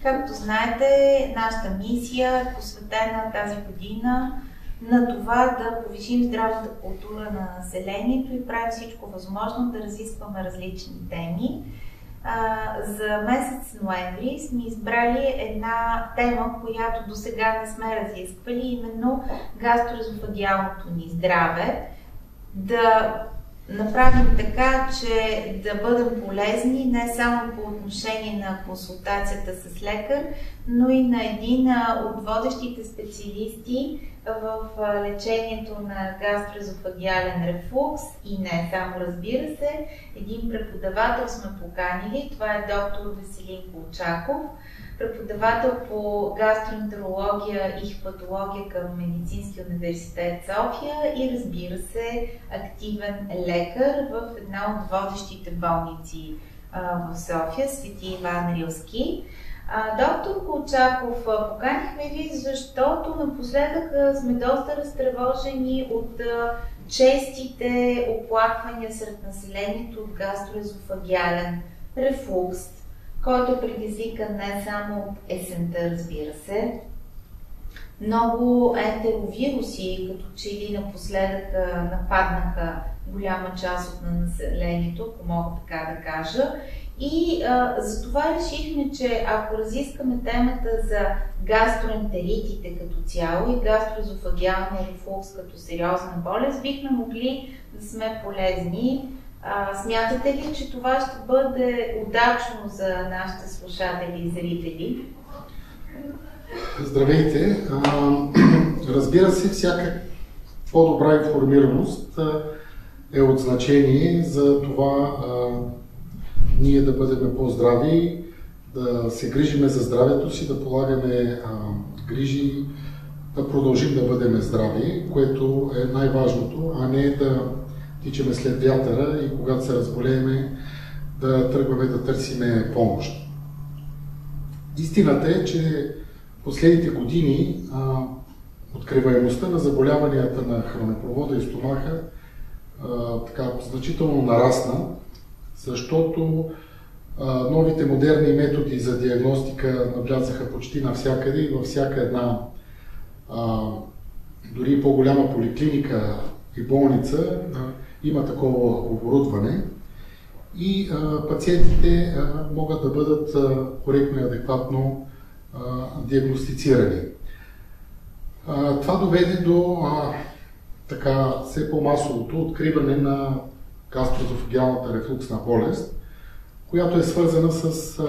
Както знаете, нашата мисия е посветена тази година на това да повишим здравата култура на населението и правим всичко възможно да разискваме различни теми. За месец ноември сме избрали една тема, която до сега не сме разисквали, именно гастроезофагиалното ни здраве. Да направим така, че да бъдем полезни не само по отношение на консултацията с лекар, но и на един от водещите специалисти в лечението на гастроезофагиален рефлукс и не само, разбира се. Един преподавател сме поканили, това е доктор Веселин Колчаков, преподавател по гастроентерология и хепатология към Медицинския университет София и, разбира се, активен лекар в една от водещите болници в София, Свети Иван Рилски. Доктор Колчаков, поканихме ви, защото напоследък сме доста разтревожени от честите оплаквания сред населението от гастроезофагиален рефлукс, който е предизвикан не само от есента, разбира се. Много ентеровируси, като че ли напоследък нападнаха голяма част от населението, ако мога така да кажа. И затова решихме, че ако разискаме темата за гастроентеритите като цяло и гастроезофагиалния рефлукс като сериозна болест, бихме могли да сме полезни. Смятате ли, че това ще бъде удачно за нашите слушатели и зрители? Здравейте! Разбира се, всяка по-добра информираност е от значение за това ние да бъдем по-здрави, да се грижиме за здравето си, да полагаме грижи, да продължим да бъдем здрави, което е най-важното, а не да тичаме след вятъра и когато се разболееме да тръгваме да търсиме помощ. Истината е, че последните години откриваемостта на заболяванията на хранопровода и стомаха значително нарасна, защото новите модерни методи за диагностика навлязаха почти навсякъде и във всяка една дори по-голяма поликлиника и болница има такова оборудване и пациентите могат да бъдат коректно и адекватно диагностицирани. Това доведе до все по-масовото откриване на гастроезофагиалната рефлуксна болест, която е свързана с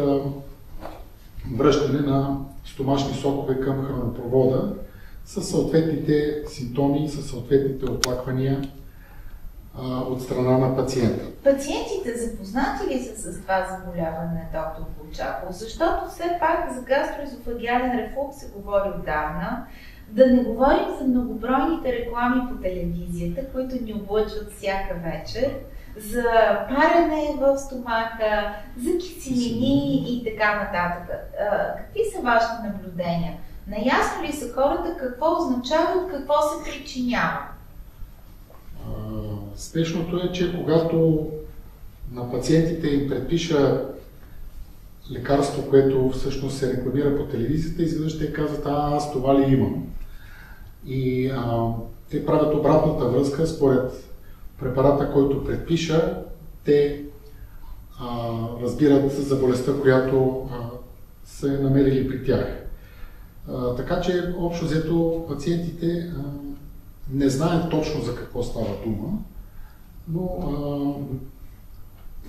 връщане на стомашни сокове към хранопровода с съответните симптоми, с съответните оплаквания от страна на пациента. Пациентите запознати ли са с това заболяване, доктор Колчаков? Защото все пак за гастроезофагиален рефлукс се говори отдавна. Да не говорим за многобройните реклами по телевизията, които ни облъчват всяка вечер, за парене в стомаха, за киселини и така нататък. Какви са вашите наблюдения? Наясно ли са хората какво означава, от какво се причинява? Спешното е, че когато на пациентите им предпиша лекарство, което всъщност се рекламира по телевизията, изведнъж те казват, аз това ли имам? И те правят обратната връзка, според препарата, който предпиша, те разбират за болестта, която са намерили при тях. Така че, общо взето, пациентите не знаят точно за какво става дума, но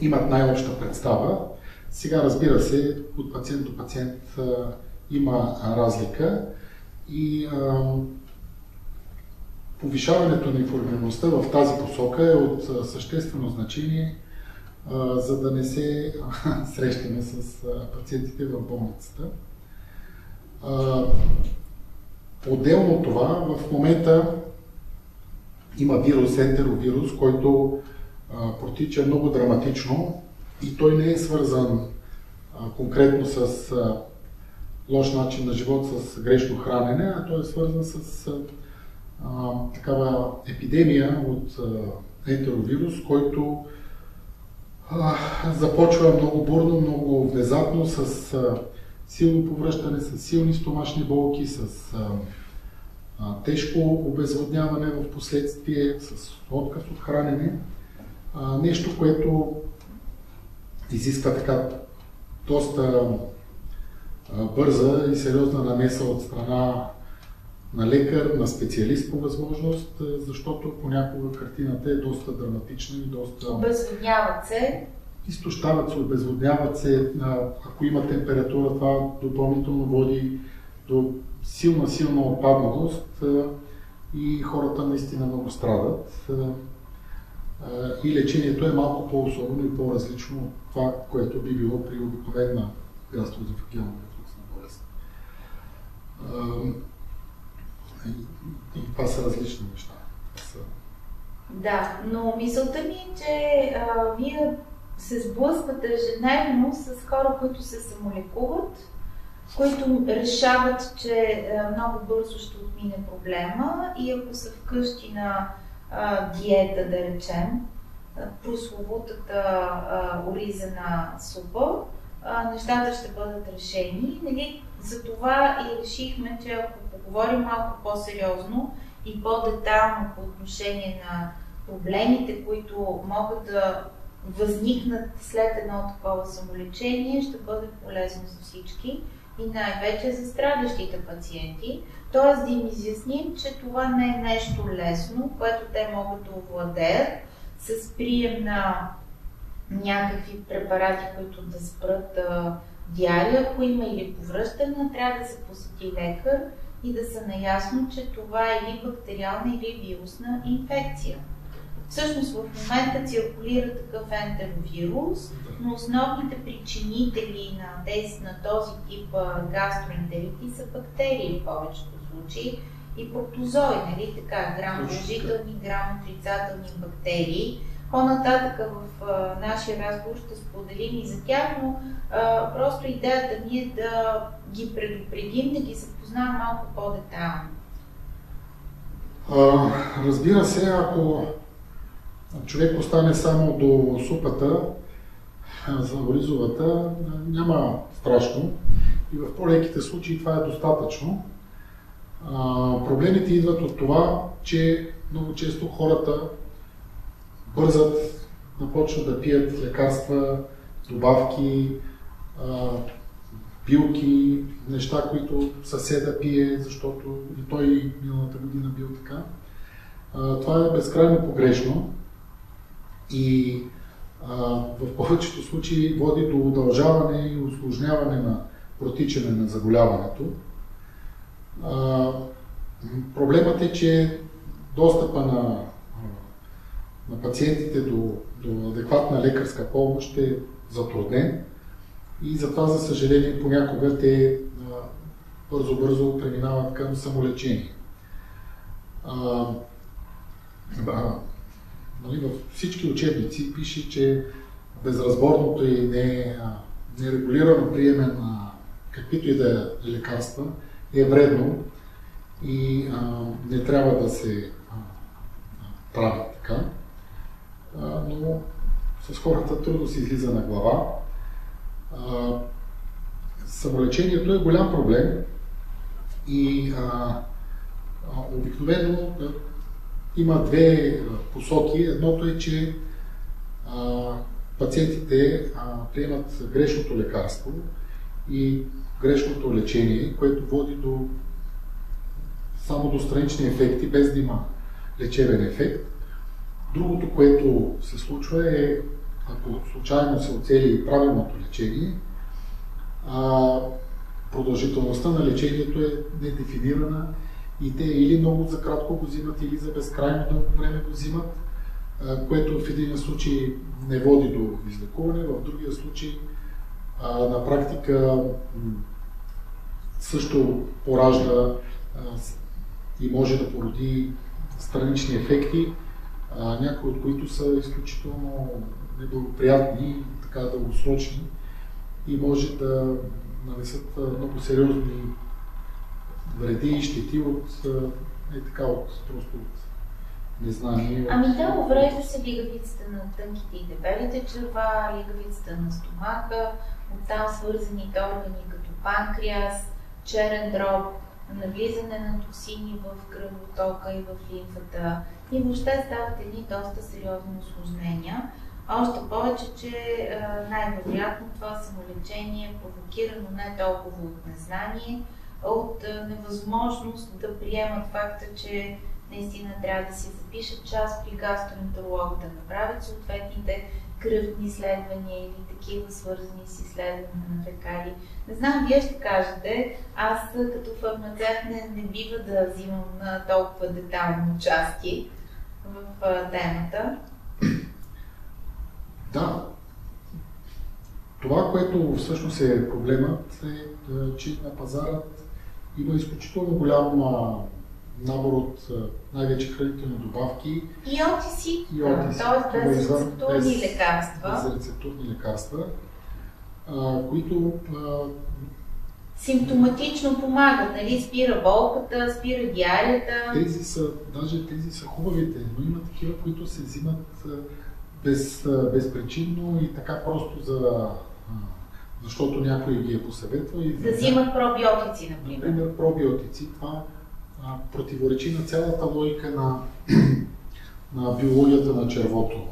имат най-обща представа. Сега, разбира се, от пациент до пациент има разлика и повишаването на информираността в тази посока е от съществено значение, за да не се срещаме с пациентите в болницата. Отделно от това, в момента има вирус, ентеровирус, който протича много драматично и той не е свързан конкретно с лош начин на живот, с грешно хранене, а той е свързан с такава епидемия от ентеровирус, който започва много бурно, много внезапно с силно повръщане, с силни стомашни болки, с тежко обезводняване в последствие, с отказ от хранене. Нещо, което изисква така доста бърза и сериозна намеса от страна на лекар, на специалист по възможност, защото понякога картината е доста драматична и доста... Обезводняват се. Изтощават се, обезводняват се. Ако има температура, това допълнително води до силна отпадналост и хората наистина много страдат. И лечението е малко по-особено и по-различно от това, което би било при обикновена гастроезофагеална рефлуксна болест. И това са различни неща. Да, но мисълта ми е, че вие се сблъсквате ежедневно с хора, които се самолекуват, които решават, че много бързо ще отмине проблема и ако са вкъщи на диета, да речем, прословутата оризана супа, нещата ще бъдат решени. Нали? Затова и решихме, че ако поговорим малко по-сериозно и по-детайлно по отношение на проблемите, които могат да възникнат след едно такова самолечение, ще бъде полезно за всички и най-вече за страдащите пациенти. Тоест да им изясним, че това не е нещо лесно, което те могат да овладеят с прием на някакви препарати, които да спрат диария, ако има или повръщане, трябва да се посети лекар и да са наясно, че това е или бактериална, или вирусна инфекция. Всъщност в момента циркулира такъв ентеровирус, но основните причинители на този тип гастроентерити са бактерии в повечето случаи и протозои, нали така, грам-положителни, грам-отрицателни бактерии. По-нататък в нашия разговор ще споделим и за тях, но просто идеята ми е да ги предупредим, да ги запознаем малко по-детайлно. Разбира се, ако човек остане само до супата, за оризовата, няма страшно и в по-леките случаи това е достатъчно. Проблемите идват от това, че много често хората бързат, започват да пият лекарства, добавки, пилки, неща, които съседа пие, защото и той миналата година бил така. Това е безкрайно погрешно и в повечето случаи води до удължаване и усложняване на протичане на заболяването. Проблемът е, че достъпа на пациентите до адекватна лекарска помощ е затруднен и затова, за съжаление, понякога те бързо преминават към самолечение. Във всички учебници пише, че безразборното и нерегулирано приеме на каквито и да е лекарства е вредно и не трябва да се прави така. Но с хората трудно се излиза на глава. Самолечението е голям проблем и обикновено има две посоки. Едното е, че пациентите приемат грешното лекарство и грешното лечение, което води само до странични ефекти, без да има лечебен ефект. Другото, което се случва е, ако случайно се оцели правилното лечение, продължителността на лечението е недефинирана и те или много за кратко го взимат, или за безкрайно дълго време го взимат, което в един случай не води до излекуване, в другия случай на практика също поражда и може да породи странични ефекти, някои от които са изключително неблагоприятни, така дългосрочни и може да нанесат много сериозни вреди и щети от незнание. Уврежда се лигавицата на тънките и дебелите черва, лигавицата на стомаха, оттам свързаните органи като панкреас, черен дроб, навлизане на токсини в кръвотока и в лимфата и въобще стават едни доста сериозни усложнения. Още повече, че най-вероятно това самолечение е провокирано не толкова от незнание, а от невъзможност да приемат факта, че наистина трябва да си запишат час при гастроентеролог, да направят съответните кръвни изследвания или такива свързани с изследвания на фекали. Не знам, вие ще кажете, аз като фармацевт не бива да взимам толкова детайлно участие в темата. Да. Това, което всъщност е проблемът, е, че на пазарът има изключително голям набор от най-вече хранителни добавки. И отиси, т.е. без рецептурни лекарства. Без рецептурни лекарства, които симптоматично помагат, нали? Спира болката, спира диарията. Тези са хубавите, но има такива, които се взимат безпричинно и така просто защото някой ги е посъветвал. Да взимат пробиотици, например. Например, пробиотици. Това противоречи на цялата логика на биологията на червото.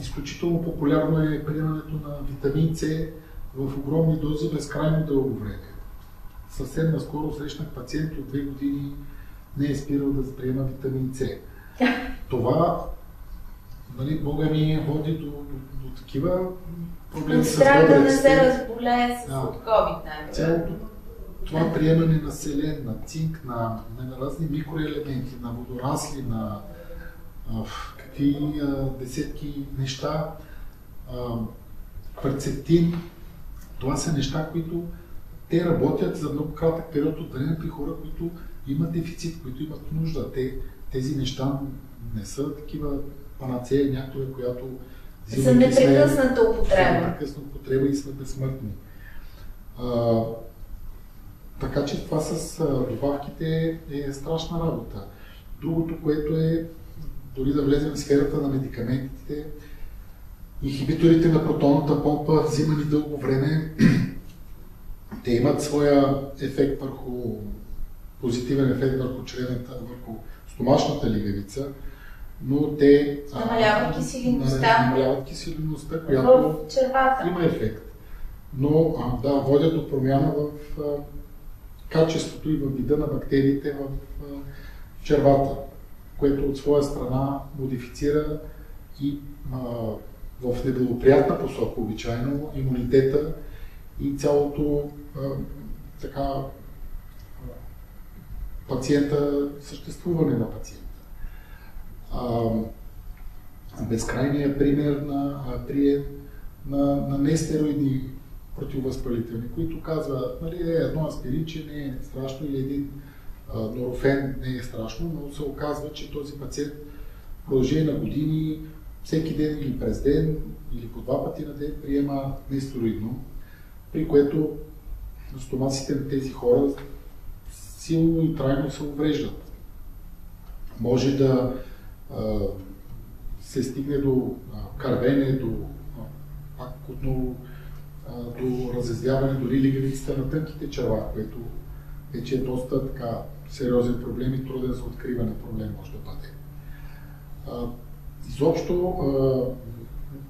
Изключително популярно е приемането на витамин С в огромни дози безкрайно дълго време. Съвсем наскоро срещнах пациент от 2 години, не е спирал да приема витамин С. Това, нали, Бога ми води до такива проблеми с трябва да не се разболее с COVID, най-вероятно. Това приемане на селен, на цинк, на разни микроелементи, на водорасли, на какви десетки неща, кверцетин, това са неща, които те работят за много кратък период от време при хора, които имат дефицит, които имат нужда. Тези неща не са такива панацея, някоя, която за непрекъсната употреба. За непрекъсна употреба и сме безсмъртни. Така че това с добавките е страшна работа. Другото, което е, дори да влезем в сферата на медикаментите, инхибиторите на протонната помпа, взимани дълго време, те имат своя ефект позитивен ефект върху чревната, върху стомашната лигавица, но те намаляват киселинността, която има ефект. Но водят до промяна в качеството и във вида на бактериите в червата, което от своя страна модифицира и в неблагоприятна посока обичайно имунитета и цялото съществуване на пациента. Безкрайният пример на прием на нестероидни противовъзпалителни, които казва, нали, едно аспиринче не е страшно или един норофен не е страшно, но се оказва, че този пациент в продължение на години, всеки ден или през ден, или по 2 пъти на ден приема нестероидно, при което стомасите на тези хора силно и трайно се увреждат. Може да се стигне до кървене, до разязвяване дори лигавиците на тънките черва, което вече е доста сериозен проблем и труден за откриване проблем може да бъде. Изобщо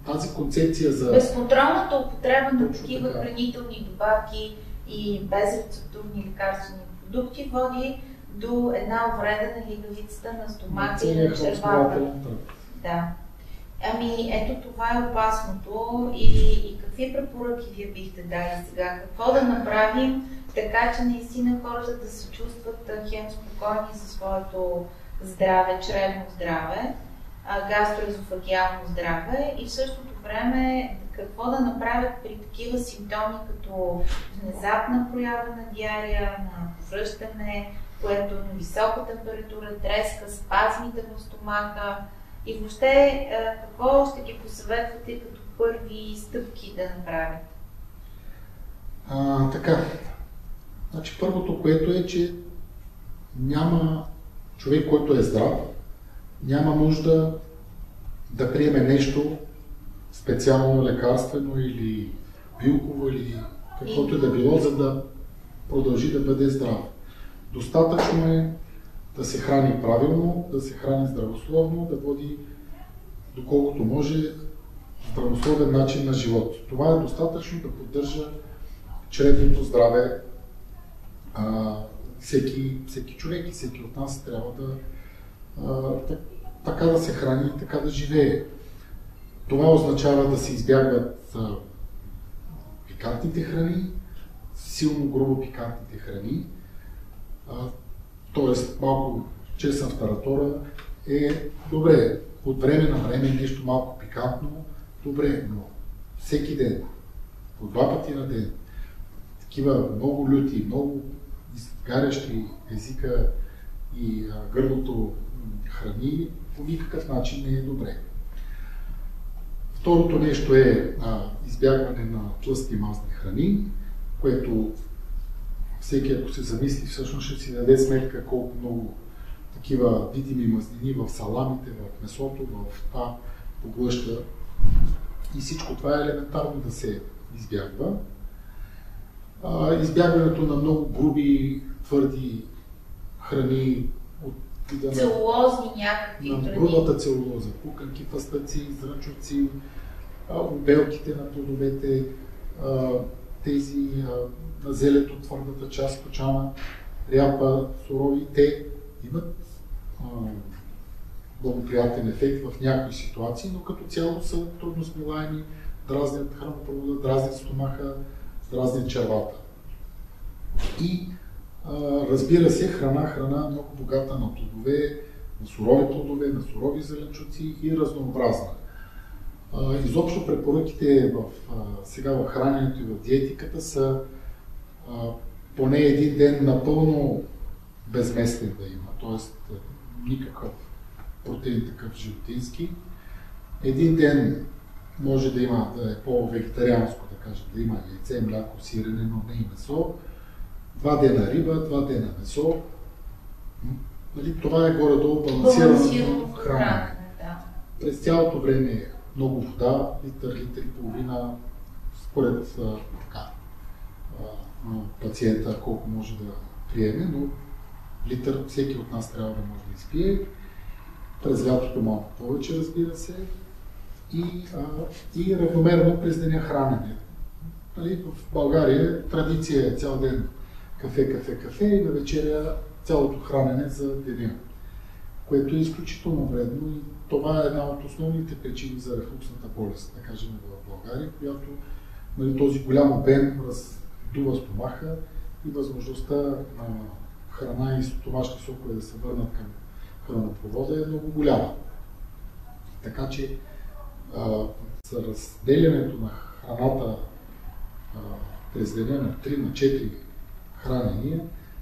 тази концепция за безконтролната употреба на такива хранителни добавки и безрецептурни лекарствени продукти води до една увреда на лигавицата на стомаха и на червата. Да. Ето това е опасното и какви препоръки вие бихте дали сега? Какво да направим, така че наистина хората да се чувстват хем спокойни за своето здраве, чревно здраве, гастроезофагиално здраве и в същото време какво да направят при такива симптоми като внезапна проява на диария, на повръщане, което на висока температура, треска, спазмите в стомаха и въобще какво ще ги посъветвате като първи стъпки да направят? Така. Значи първото, което е, че няма човек, който е здрав, няма нужда да приеме нещо специално лекарствено или билково или каквото да било, за да продължи да бъде здрав. Достатъчно е да се храни правилно, да се храни здравословно, да води доколкото може здравословен начин на живот. Това е достатъчно да поддържа чревното здраве всеки човек и всеки от нас трябва да така да се храни и така да живее. Това означава да се избягват пикантните храни, силно грубо пикантните храни, т.е. малко чесън в таратора е добре. От време на време нещо малко пикантно, добре, но всеки ден, по 2 пъти на ден, такива много люти, много изгарящи езика и гърлото храни по никакъв начин не е добре. Второто нещо е избягване на тлъсти и масни храни, което всеки, ако се замисли, всъщност ще си даде сметка колко много такива видими мазнини в саламите, в месото, в това поглъща. И всичко това е елементарно да се избягва. Избягването на много груби, твърди храни от вида целулозни някакви на храни. грубата целулоза, пуканки, фастъци, зрънчуци, обелките на плодовете, тези на зелето, твърдата част, кочана, ряпа, сурови, те имат благоприятен ефект в някои ситуации, но като цяло са трудно смилаеми, дразнят хранопровода, дразнят стомаха, дразнят червата. И разбира се, храна много богата на плодове, на сурови плодове, на сурови зеленчуци и разнообразна. Изобщо препоръките сега в храненето и в диетиката са поне един ден напълно безместен да има, т.е. никакъв протеин такъв животински. Един ден може да има, да е по-вегетарианско, да кажем, да има яйце, мляко, сирене, но не и месо. 2 дена риба, 2 дена месо. Това е горе-долу балансирано хранене. Да. През цялото време много вода, литър и половина, според пациента колко може да приеме, но литър всеки от нас трябва да може да изпие. През лятото малко повече, разбира се, и равномерно през деня хранене. В България традиция е цял ден кафе и на вечеря цялото хранене за деня, което е изключително вредно и това е една от основните причини за рефлуксната болест, да кажем, в България, която този голям обем раздува стомаха и възможността на храна и стомашни сокове да се върнат към хранопровода е много голяма. Така че за разделянето на храната през деня на 3 на 4 хранения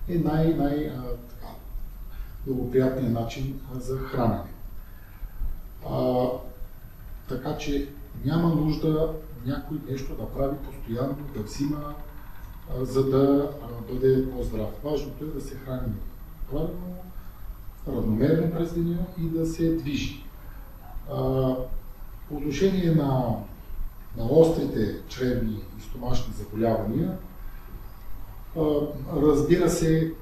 е най-благоприятният начин за хранене. Така че няма нужда някой нещо да прави постоянно, да взима, за да бъде по-здрав. Важното е да се храни правилно, равномерно през деня и да се движи. По отношение на острите чревни и стомашни заболявания, разбира се,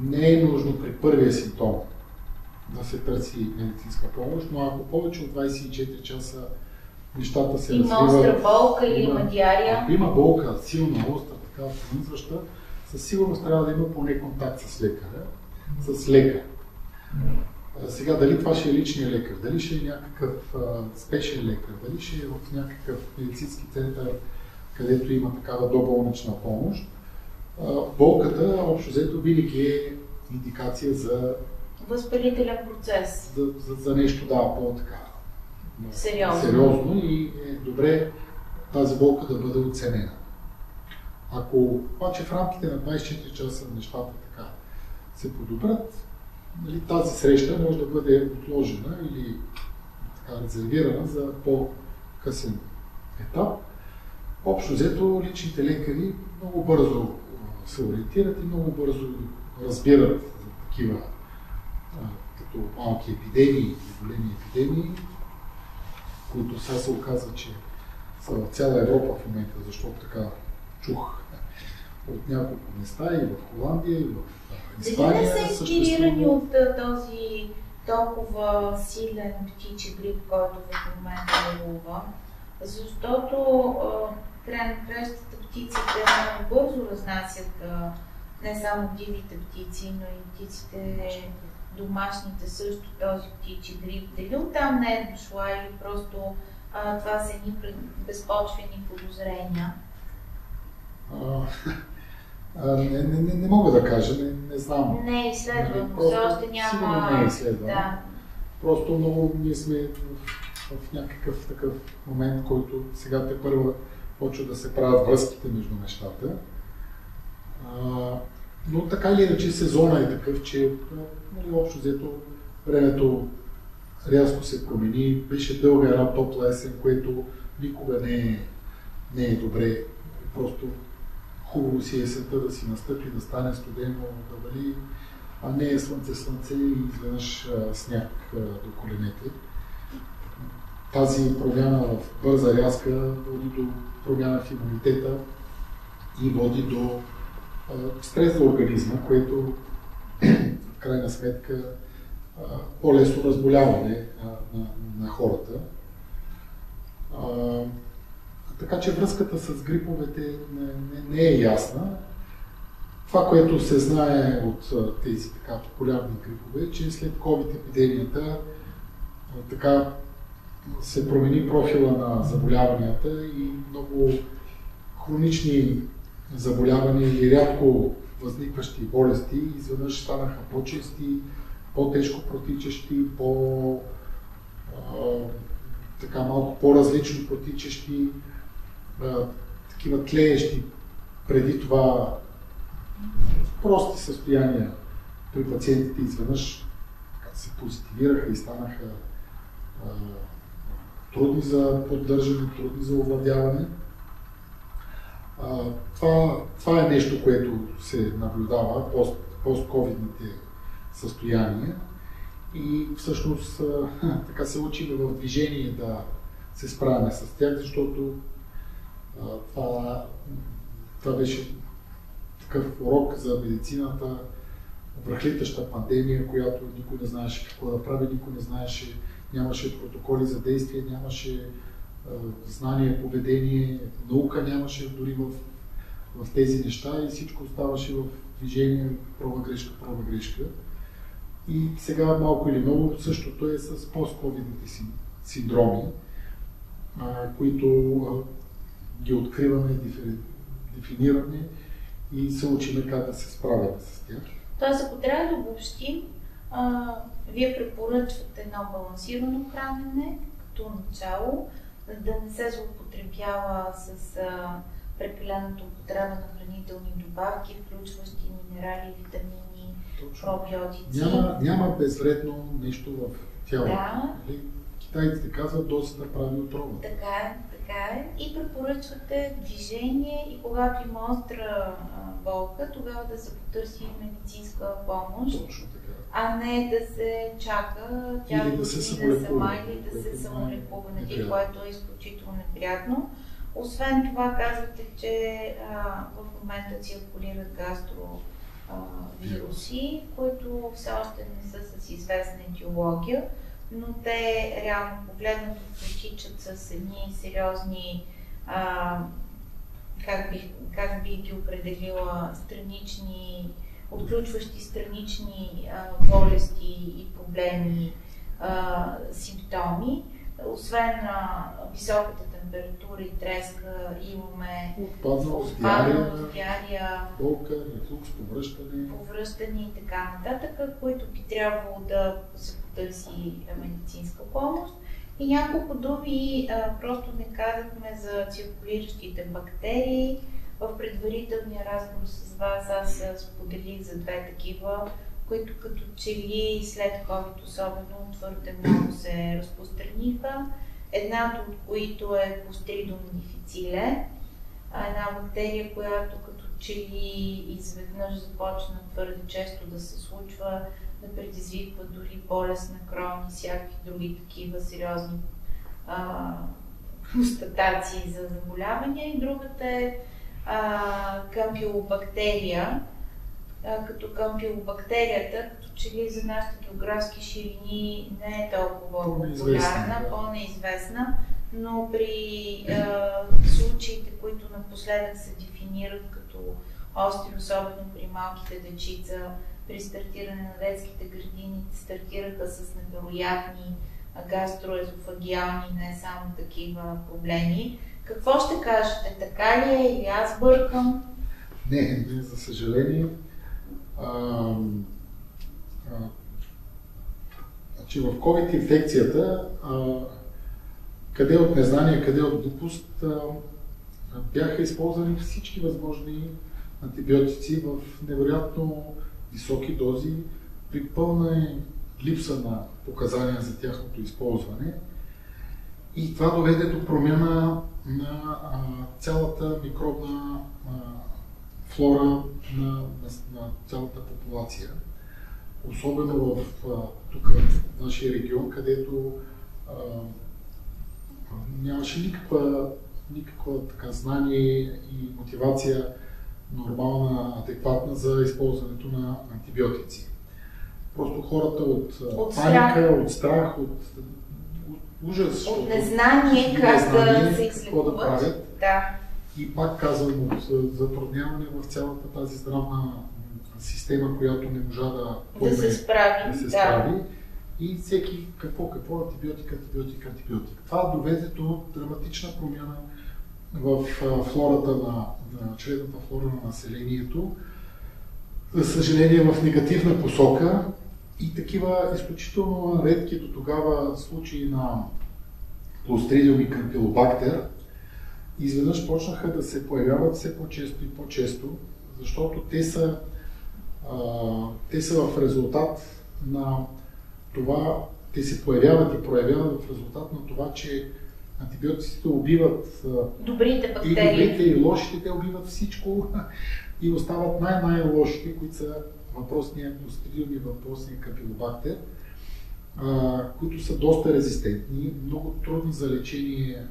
не е нужно при първия симптом да се търси медицинска помощ, но ако повече от 24 часа нещата се развиват... Има остра болка или има диария? Ако има болка, силна, остра, така пронизваща, със сигурност трябва да има поне контакт с лекаря, с лекар. Сега, дали това ще е личният лекар, дали ще е някакъв спешен лекар, дали ще е в някакъв медицински център, където има такава доболнична помощ, болката, общо взето, винаги е индикация за възпалителен процес. За нещо, да, по-така сериозно и е добре тази болка да бъде оценена. Ако обаче в рамките на 24 часа нещата така се подобрят, тази среща може да бъде отложена или така резервирана за по-късен етап. Общо взето, личните лекари много бързо се ориентират и много бързо разбират за такива като малки епидемии и големи епидемии, които сега се оказва, че са в цяла Европа в момента, защото така чух от няколко места и в Холандия, и в Испания. Дали не са инспирирани от този толкова силен птичи грип, който в момента лува? Защото край на краищата птиците много бързо разнасят не само дивите птици, но и птиците домашните също този птичи грип. Дали оттам не е дошла или просто това са едни безпочвени подозрения? Не мога да кажа, не знам. Не е изследвано, все още няма... Сигурно не е изследвано. Да. Просто много ние сме в някакъв такъв момент, който сега те първо почва да се правят връзките между нещата. Но така или иначе сезона е такъв, че общо взето времето рязко се промени. Беше дълга една топла есен, което никога не е добре. Просто хубаво си есента да си настъпи, да стане студено, да вали, а не е слънце и изведнъж сняг до коленете. Тази промяна в бърза рязка води до промяна в имунитета и води до стрес за организма, което в крайна сметка по-лесно разболяване на хората. Така че връзката с гриповете не е ясна. Това, което се знае от тези така популярни грипове, че след COVID-епидемията така се промени профила на заболяванията и много хронични заболявания и рядко възникващи болести изведнъж станаха по-чести, по-тежко протичащи, така малко по-различно протичащи, такива тлеещи преди това прости състояния при пациентите изведнъж се позитивираха и станаха трудни за поддържане, трудни за овладяване. Това е нещо, което се наблюдава пост-ковидните състояния и всъщност така се учим в движение да се справяме с тях, защото това беше такъв урок за медицината, връхлитаща пандемия, която никой не знаеше какво да прави, никой не знаеше, нямаше протоколи за действие, нямаше знание, поведение, наука нямаше дори в тези неща и всичко оставаше в движение, проба-грешка. И сега малко или много същото е с пост-ковидните синдроми, които ги откриваме, дефинираме и се учим как да се справяме с тях. Тоест, ако трябва да обобщим, вие препоръчвате едно балансирано хранене като начало, да не се злоупотребява с прекалената употреба на хранителни добавки, включващи минерали, витамини, пробиотици. Няма безвредно нещо в тялото. Да. Китайците казват, дозата прави отрова. Така е. И препоръчвате движение и когато има остра болка, тогава да се потърси медицинска помощ. Точно така. А не да се чака тя да се сама или да се самолекува, което е изключително неприятно. Освен това казвате, че в момента циркулират гастровируси, които все още не са с известна етиология, но те реално погледнато протичат с едни сериозни, как би ги определила, странични, отключващи странични болести и проблеми, симптоми. Освен високата температура и треска, имаме отпадналост, диария, болка, рефлукс, повръщане и така нататък, които би трябвало да се потърси медицинска помощ. И няколко думи, просто не казахме за циркулиращите бактерии. В предварителния разговор с вас аз споделих за две такива, които като че ли след COVID особено твърде много се разпространиха. Едната от които е Clostridium difficile, една бактерия, която като че ли изведнъж започна твърде често да се случва, да предизвиква дори болест на Крон и всякакви други такива сериозни констатации за заболявания. И другата е кампилобактерия, като кампилобактерията, като че ли за нашите географски ширини не е толкова популярна, по-неизвестна, но при случаите, които напоследък се дефинират като остри, особено при малките дечица, при стартиране на детските градини, стартираха с невероятни гастроезофагиални, не само такива проблеми. Какво ще кажете? Така ли е или аз бъркам? Не, за съжаление. Значи в COVID инфекцията, къде от незнание, къде от глупост, бяха използвани всички възможни антибиотици в невероятно високи дози, при пълна липса на показания за тяхното използване. И това доведе до промяна на цялата микробна флора на цялата популация. Особено в тук, в нашия регион, където нямаше никаква така знание и мотивация нормална, адекватна за използването на антибиотици. Просто хората от паника, от страх, от ужас, от незнание как да се излекуват. Да правят. Да. И пак казвам, от затрудняване в цялата тази здравна система, която не можа да се справи. И всеки какво, антибиотик. Това доведе до драматична промяна в флората на чревната флора на населението. За съжаление в негативна посока и такива изключително редки до тогава случаи на Clostridium и Campylobacter изведнъж почнаха да се появяват все по-често и по-често, защото те са в резултат на това, те се появяват и проявяват в резултат на това, че антибиотиците убиват добрите бактерии. И добрите, и лошите, те убиват всичко и остават най-лошите, които са въпросния Clostridium и въпросния Campylobacter, които са доста резистентни, много трудни за лечение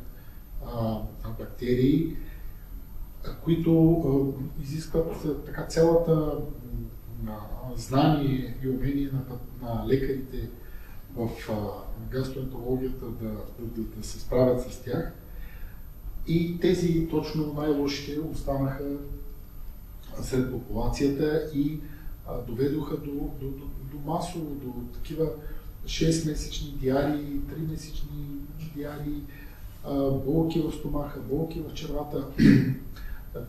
бактерии, които изискват така цялата знание и умение на лекарите в гастроентерологията да се справят с тях. И тези точно най-лошите останаха сред популацията и доведоха до масово, до такива 6-месечни диарии, 3-месечни диарии, болки в стомаха, болки в червата.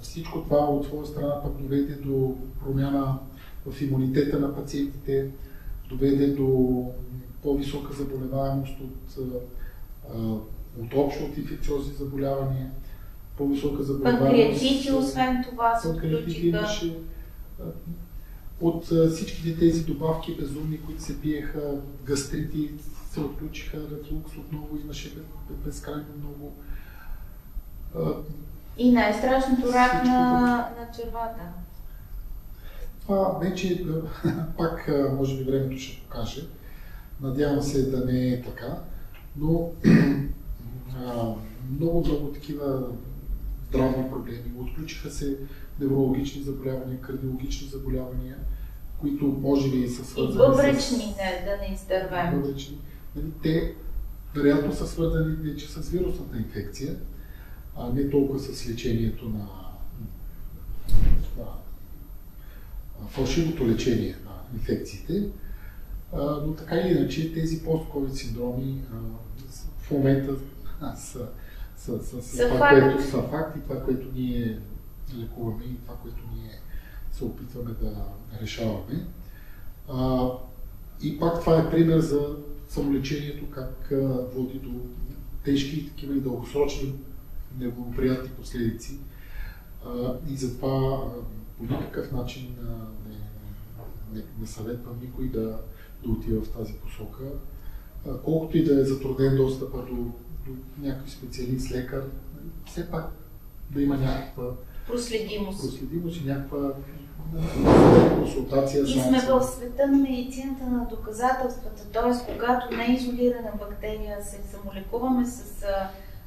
Всичко това от своя страна пък доведе до промяна в имунитета на пациентите, доведе до по-висока заболеваемост от общо от инфекциозни заболявания, по-висока заболеваемост. Панкреатити, освен това, се отключиха. От всичките тези добавки безумни, които се пиеха, гастрити се отключиха, рефлукс отново имаше безкрайно много. И най-страшното рак на червата. Това вече пак може би времето ще покаже. Надявам се да не е така, но много такива здравни проблеми. Отключиха се неврологични заболявания, кардиологични заболявания, които може би са свързани и бъбречни, да не издървем. Бъбречни. Те вероятно са свързани вече с вирусната инфекция, а не толкова с лечението на фалшивото лечение на инфекциите. Но така или иначе тези пост-ковид синдроми в момента са факт и това, което ние лекуваме и това, което ние се опитваме да решаваме. И пак това е пример за самолечението, как води до тежки такива и дългосрочни неблагоприятни последици. И затова по никакъв начин не съветвам никой да отива в тази посока. Колкото и да е затруднен достъпа до някакъв специалист, лекар, все пак да има някаква проследимост и някаква консултация. И сме в света на медицината на доказателствата, т.е. когато не е изолирана бактерия, се самолекуваме с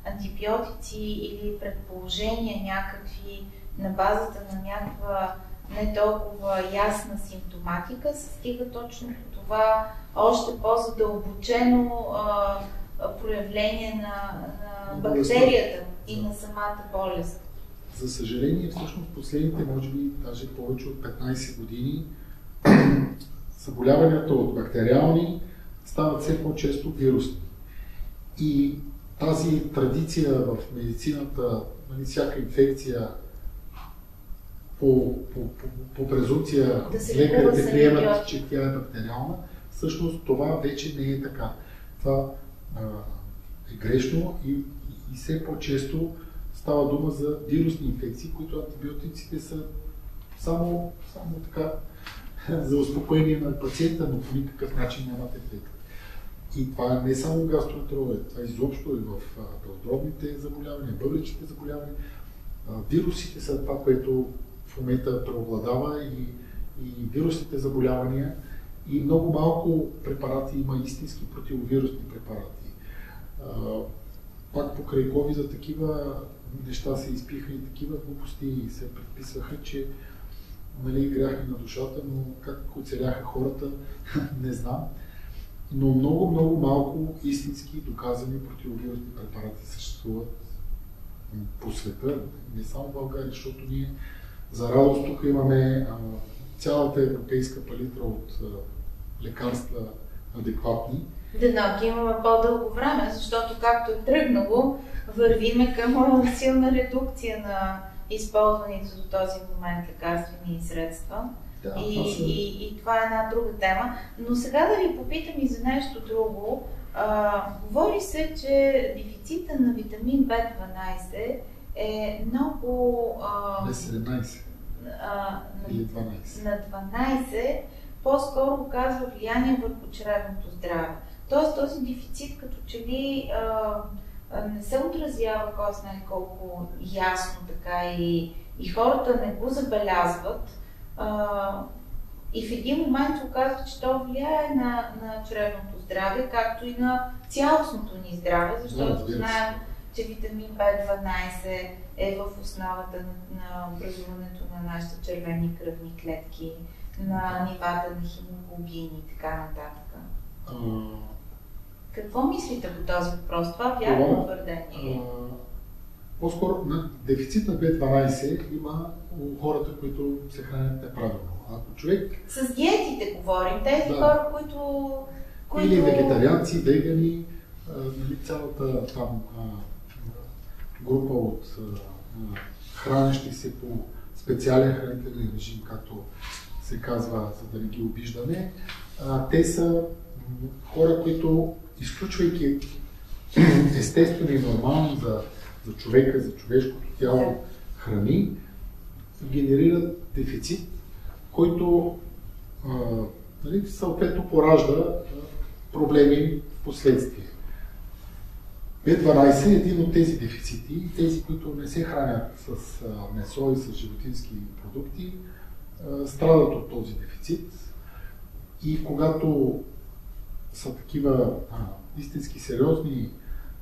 антибиотици или предположения някакви, на базата на някаква не толкова ясна симптоматика, се стига точно до това още по-задълбочено проявление на бактерията и на самата болест. За съжаление, всъщност последните, може би, даже повече от 15 години, заболяванията от бактериални стават все по-често вирусни. И тази традиция в медицината, всяка инфекция по презумпция лекарите приемат, че тя е бактериална, всъщност това вече не е така. Това е грешно и все по-често става дума за вирусни инфекции, които антибиотиците са само така за успокоение на пациента, но по никакъв начин нямат ефект. И това не е само гастроентерология, това изобщо и в белодробните заболявания, бъбречните заболявания. Вирусите са това, което в момента преобладава и вирусните заболявания, и много малко препарати има истински противовирусни препарати. Пак покрай COVID за такива неща се изпиха и такива глупости и се предписваха, че гряха на душата, но как оцеляха хората, не знам. Но много малко истински доказани противовирусни препарати съществуват по света, не само в България, защото ние за радост тук имаме цялата европейска палитра от лекарства адекватни. Да, имаме по-дълго време, защото както е тръгнало, вървиме към силна редукция на използваните до този момент лекарствени средства. Да, и това е една друга тема. Но сега да ви попитам и за нещо друго. Говори се, че дефицита на витамин B12 е много... На 17 или 12. На 12 по-скоро оказва влияние върху чревното здраве. Тоест този дефицит като че ли не се отразява кой знае колко ясно така и хората не го забелязват. И в един момент се оказва, че то влияе на чревното здраве, както и на цялостното ни здраве, защото знаем, че витамин B12 е в основата на образуването на нашите червени кръвни клетки, на нивата на хемоглобин и така нататък. Какво мислите по този въпрос? Това вярно твърдение? По-скоро дефицит на B12 има у хората, които се хранят неправилно. Ако човек... С диетите говорим, тези хора, които... Или вегетарианци, вегани, цялата там група от хранещи се по специален хранителен режим, както се казва, за да не ги обиждаме. Те са хора, които, изключвайки естествено и нормално за човека, за човешкото тяло храни, генерират дефицит, който съответно поражда проблеми в последствие. B12 е един от тези дефицити, тези, които не се хранят с месо и с животински продукти, страдат от този дефицит. И когато са такива истински сериозни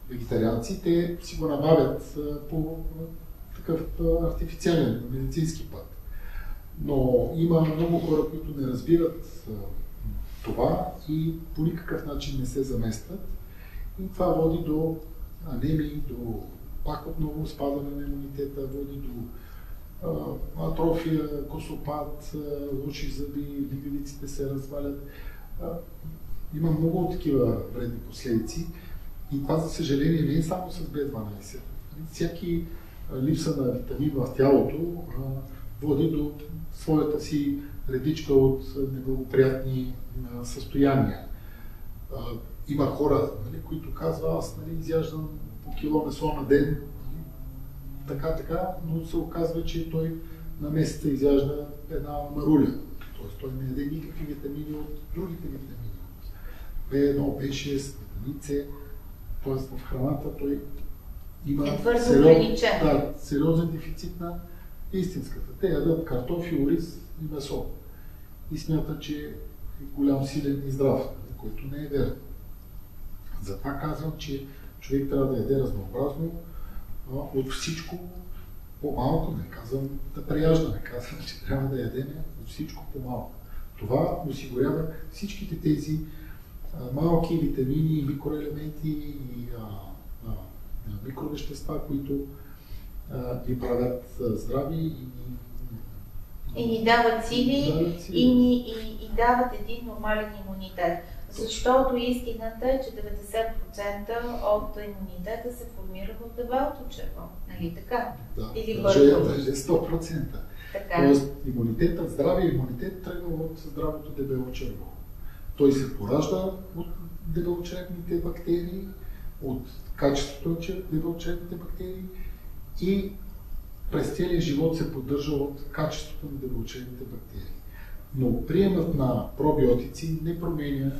вегетарианци, те си го набавят по такъв артифициален, медицински път. Но има много хора, които не разбират това и по никакъв начин не се заместват. И това води до анемии, до пак отново спадане на имунитета, води до атрофия, косопат, лоши зъби, ливидиците се развалят. Има много такива вредни последици и това, за съжаление, не е само с B12. Всяки липса на витамин в тялото води до своята си редичка от неблагоприятни състояния. Има хора, които казват, аз изяждам по кило месо на ден, така, но се оказва, че той на месеца изяжда една маруля. Тоест той не яде никакви витамини от другите витамини. B1, B6, витамин С. Тоест в храната той има сериозен дефицит на истинската. Те ядат картофи, ориз и месо. И смятат, че е голям, силен и здрав, който не е верно. Затова казвам, че човек трябва да яде разнообразно от всичко по-малко, не казвам да преяждаме, казвам, че трябва да ядем всичко по-малко. Това осигурява всичките тези малки витамини, микроелементи и микровещества, които ни правят здрави и ни дават сили, и дават един нормален имунитет. Защото истината е, че 90% от имунитета се формира в дебелото черво. Нали така? Да, или даже 100%. Така. Тоест имунитетът, здравия имунитет тръгва от здравото дебело черво. Той се поражда от дебелочревните бактерии, от качеството на дебелочревните бактерии и през целия живот се поддържа от качеството на дебелочревните бактерии. Но приемът на пробиотици не променя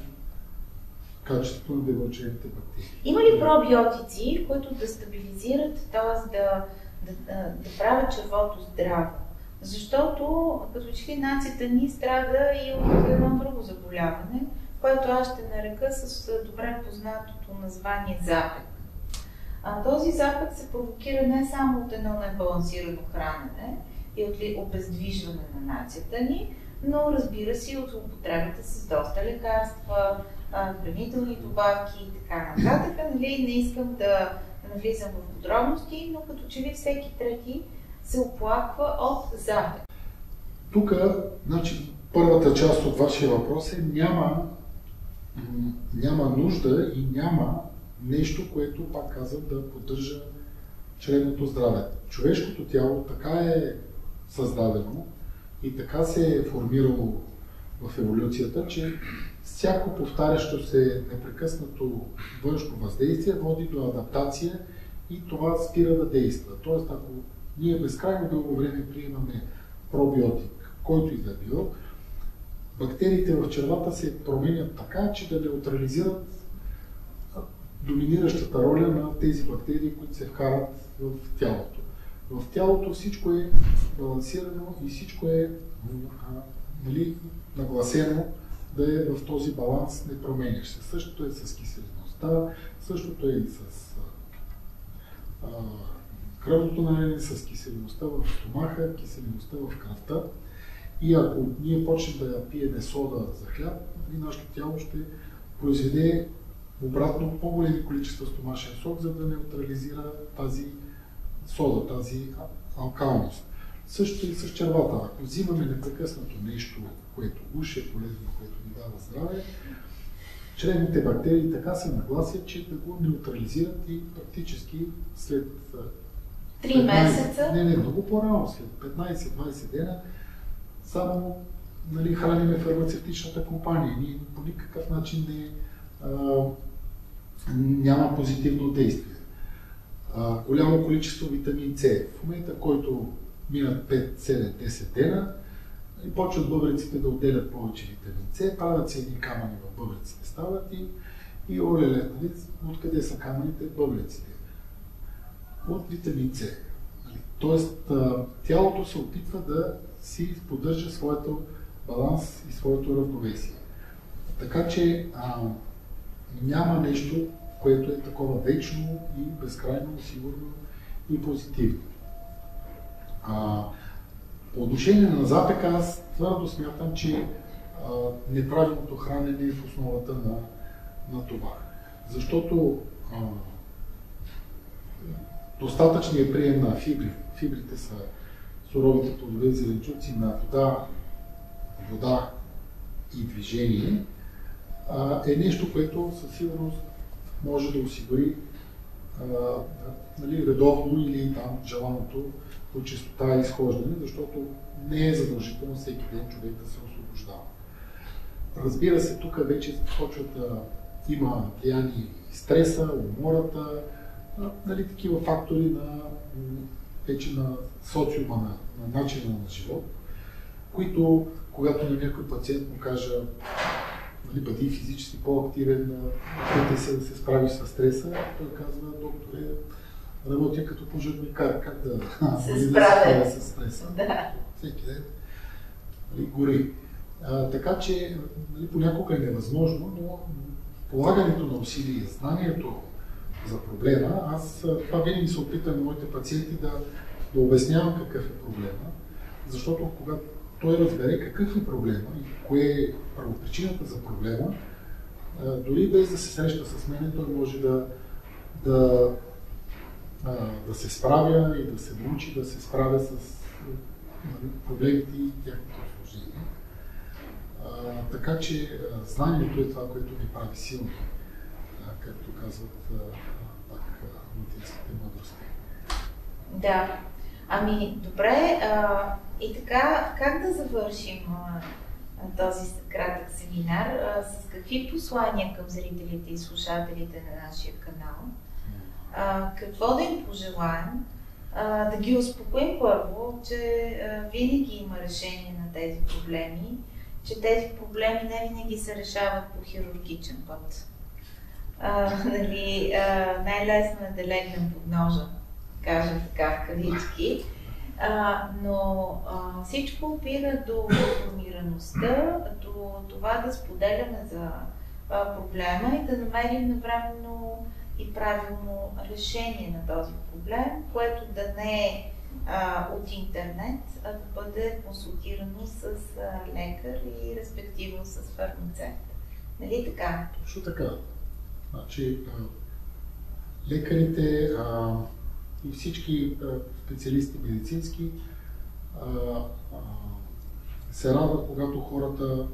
качеството на дебелочревните бактерии. Има ли пробиотици, които да стабилизират, т.е. да правят червото здраво? Защото като че ли нацията ни страда и от едно друго заболяване, което аз ще нарека с добре познатото название запек. Този запек се провокира не само от едно небалансирано хранене и от обездвижване на нацията ни, но разбира се и от употребата с доста лекарства, хранителни добавки и така нататък. Нали, не искам да навлизам в подробности, но като че ли всеки трети се оплаква от запек. Тук, значи, първата част от вашия въпрос е няма нужда и няма нещо, което, пак казвам, да поддържа чревното здраве. Човешкото тяло така е създадено и така се е формирало в еволюцията, че всяко повтарящо се непрекъснато външно въздействие води до адаптация и това спира да действа. Тоест, ако ние безкрайно дълго време приемаме пробиотик, който и да било, бактериите в червата се променят така, че да неутрализират доминиращата роля на тези бактерии, които се вкарат в тялото. В тялото всичко е балансирано и всичко е нагласено да е в този баланс не променящ се. Същото е с киселеността, същото е и с кръвното налягане, с киселеността в стомаха, киселеността в кръвта. И ако ние почнем да пиеме сода за хляб, нашето тяло ще произведе обратно по-големи количества стомашен сок, за да неутрализира тази сода, тази алкалност. Също и с червата. Ако взимаме непрекъснато нещо, което уж е полезно, което ни дава здраве, чревните бактерии така се нагласят, че да го неутрализират и практически след 3 месеца? Не, много по-рано, след 15-20 дена, само храниме фармацевтичната компания. Ние по никакъв начин няма позитивно действие. Голямо количество витамин С. В момента, който минат 5, 7, 10 дена, и почват бъбреците да отделят повече витамин С, правят се едни камъни в бъбреците, стават и олеле, откъде са камъните? Бъбреците. От витамин С. Тоест, тялото се опитва да си поддържа своето баланс и своето равновесие. Така че няма нещо, което е такова вечно и безкрайно сигурно и позитивно. По отношение на запека, аз твърдо смятам, че неправилното хранене е в основата на това. Защото достатъчният прием на фибри, фибрите са суровите плодове и зеленчуци на вода и движение, е нещо, което със сигурност може да осигури редовно или там желаното по чистота и изхождане, защото не е задължително всеки ден човек да се освобождава. Разбира се, тук вече почва да има влияние стреса, умората, такива фактори вече на социума, на начина на живот, които, когато на някой пациент му кажа бъди физически по-активен, опитай се да се справиш с стреса, той казва, докторе, работя като пожарникар, как да се справя с стреса. Да. Всеки ден гори. Така че понякога е невъзможно, но полагането на усилия, знанието за проблема, аз това винаги се опитам моите пациенти да обяснявам какъв е проблема, защото когато той разбере какъв е проблема и кое е първопричината за проблема, дори без да се среща с мен, той може да се справя и да се научи да се справя с проблемите и тяхното осложнение. Така че знанието е това, което ни прави силни, както казват пак латинските мъдрости. Да. Ами, добре. И така, как да завършим този кратък семинар? С какви послания към зрителите и слушателите на нашия канал? Какво да им пожелаем? Да ги успокоим първо, че винаги има решение на тези проблеми, че тези проблеми не винаги се решават по хирургичен път. Най-лесно е да легнем под ножа, кажем така в кавички, но всичко опира до информираността, до това да споделяме за проблема и да намерим навременно и правилно решение на този проблем, което да не е от интернет, а да бъде консултирано с лекар и респективно с фармацевт. Нали така? Точно така. Значи, лекарите и всички специалисти медицински се радват, когато хората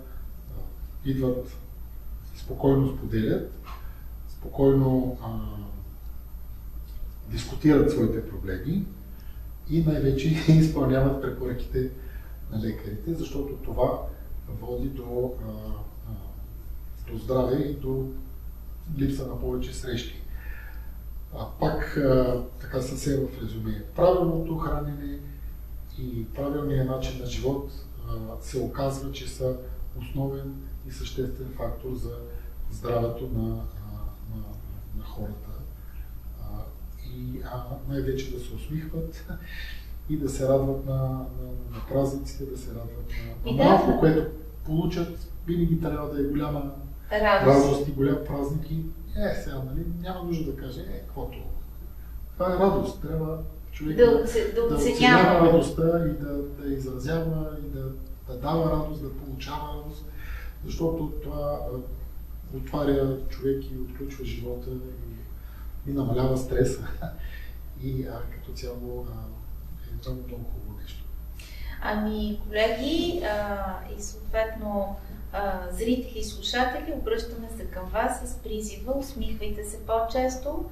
идват спокойно споделят, спокойно дискутират своите проблеми и най-вече изпълняват препоръките на лекарите, защото това води до здраве и до липса на повече срещи. Пак така съвсем в резюме. Правилното хранене и правилният начин на живот се оказва, че са основен и съществен фактор за здравето на хората. И най-вече да се усмихват и да се радват на празниците, да се радват на малко, което получат. Винаги трябва да е голяма радост и голям празник. Сега, нали, няма нужда да каже, каквото. Това е радост. Трябва човек да оценява радостта и да изразява и да дава радост, да получава радост, защото това отваря човек и отключва живота и намалява стреса. И като цяло е това много хубаво нещо. Ами, колеги и съответно зрители и слушатели, обръщаме се към вас с призива: усмихвайте се по-често,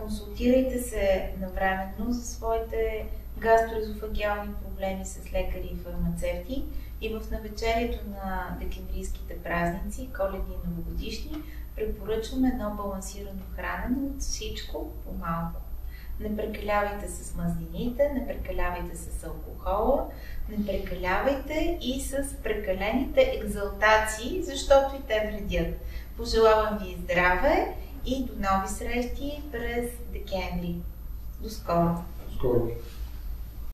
консултирайте се навременно за своите гастроезофагиални проблеми с лекари и фармацевти и в навечерието на декемврийските празници, коледни и новогодишни, препоръчваме едно балансирано хранене от всичко по-малко. Не прекалявайте с мазнините, не прекалявайте с алкохола, не прекалявайте и с прекалените екзалтации, защото и те вредят. Пожелавам ви здраве и до нови срещи през декември. До скоро! Скоро!